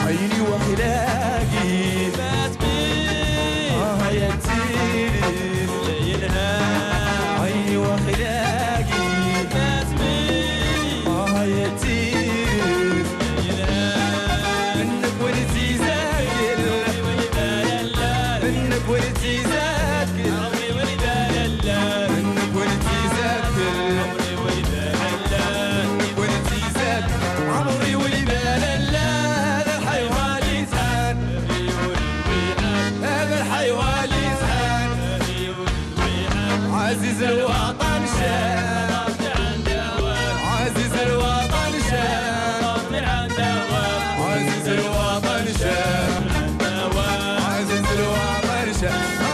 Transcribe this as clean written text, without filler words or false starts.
عيني وخلاقي فات بيه يتيري ليلها عيني وخلاقي فات بيه يتيري منك ولدي زاكر منك ولدي زاكر منك ولدي زاكر منك ولدي زاكر عمري ولبال هذا الحيوان يتهان هذا الحيوان يتهان عزيز الوطن شان عزيز الوطن شان عزيز الوطن شان عزيز الوطن شان